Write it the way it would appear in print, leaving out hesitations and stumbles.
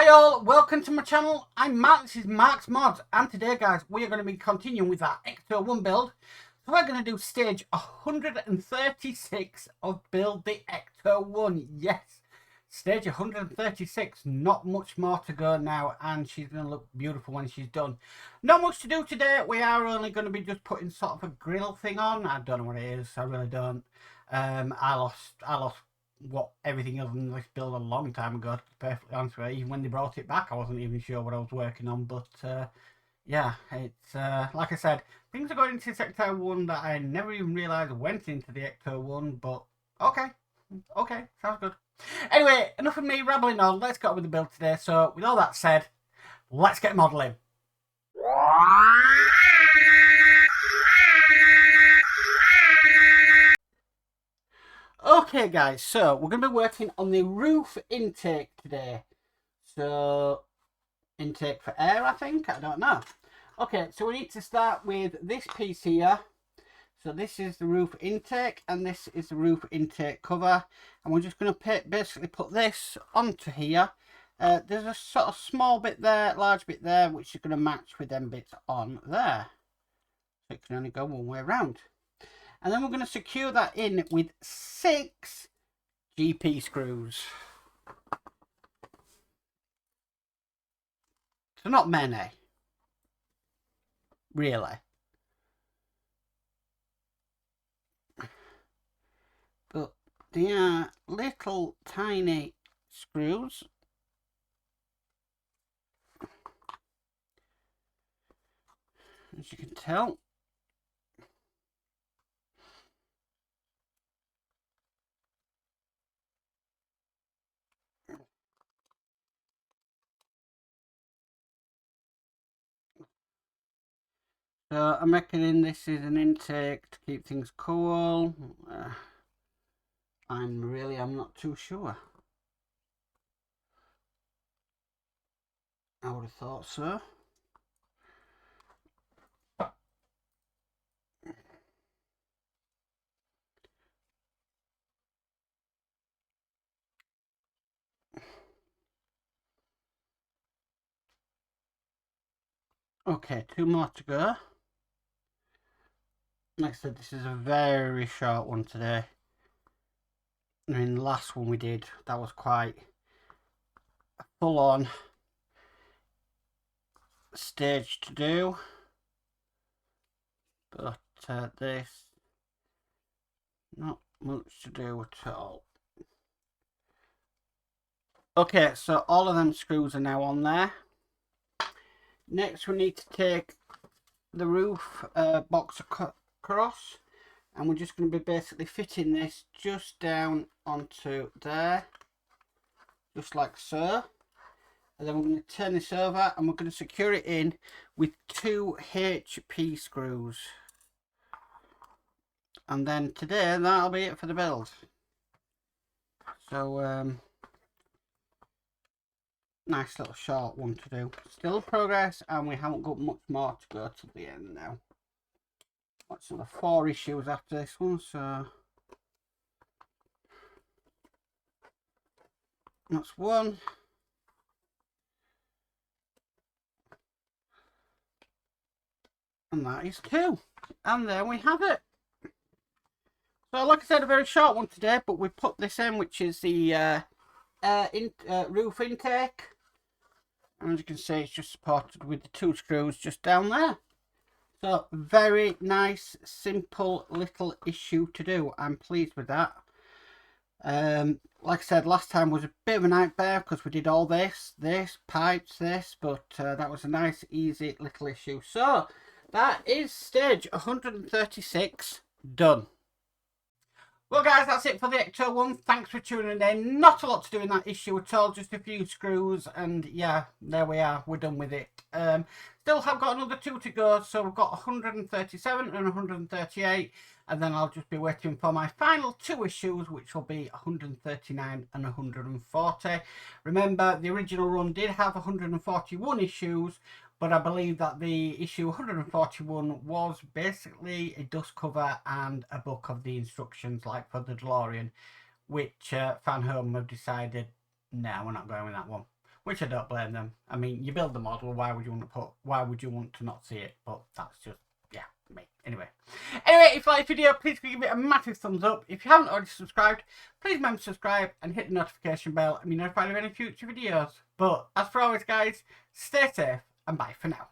Hi all, welcome to my channel. I'm Mark, this is Mark's Mods, and today guys we are going to be continuing with our Ecto-1 build. So we're going to do stage 136 of build the Ecto-1. Yes, stage 136, not much more to go now, and she's going to look beautiful when she's done. Not much to do today, we are only going to be just putting sort of a grill thing on. I don't know what it is, I really don't. I lost what everything other than this build a long time ago, to be perfectly honest with you. Even when they brought it back I wasn't even sure what I was working on, but yeah, it's like I said, things are going into this Ecto-1 that I never even realised went into the Ecto-1, but okay, sounds good. Anyway, enough of me rambling on, let's get on with the build today. So with all that said, let's get modelling. Okay guys, so we're going to be working on the roof intake today. So, intake for air I think, I don't know. Okay, so we need to start with this piece here. So this is the roof intake and this is the roof intake cover. And we're just going to basically put this onto here. There's a sort of small bit there, large bit there, which is going to match with them bits on there. So it can only go one way around. And then we're going to secure that in with 6 GP screws. So not many, really. But they are little tiny screws. As you can tell. So I'm reckoning this is an intake to keep things cool. I'm not too sure. I would have thought so. Okay, 2 more to go. Like I said, this is a very short one today. I mean, the last one we did, that was quite a full-on stage to do. But this, not much to do at all. Okay, so all of them screws are now on there. Next we need to take the roof box across, and we're just going to be basically fitting this just down onto there, just like so. And then we're going to turn this over and we're going to secure it in with 2 HP screws. And then today that'll be it for the build. So nice little short one to do. Still progress, and we haven't got much more to go to the end now. What's another 4 issues after this one, so that's 1. And that is 2. And there we have it. So like I said, a very short one today, but we put this in, which is the roof intake. And as you can see, it's just supported with the 2 screws just down there. So very nice, simple little issue to do. I'm pleased with that. Like I said, last time was a bit of a nightmare because we did all this pipes, but that was a nice, easy little issue. So that is stage 136 done. Well guys, that's it for the Ecto-1. Thanks for tuning in. Not a lot to do in that issue at all, just a few screws, and yeah, there we are, we're done with it. Still have got another 2 to go, so we've got 137 and 138, and then I'll just be waiting for my final 2 issues, which will be 139 and 140. Remember, the original run did have 141 issues, but I believe that the issue 141 was basically a dust cover and a book of the instructions, like for the DeLorean, which Fan Home have decided, no, we're not going with that one. which I don't blame them. I mean, you build the model, why would you want to not see it? But that's just, yeah, me. Anyway, if you like the video, please give it a massive thumbs up. If you haven't already subscribed, please remember to subscribe and hit the notification bell and be notified of any future videos. But as for always, guys, stay safe and bye for now.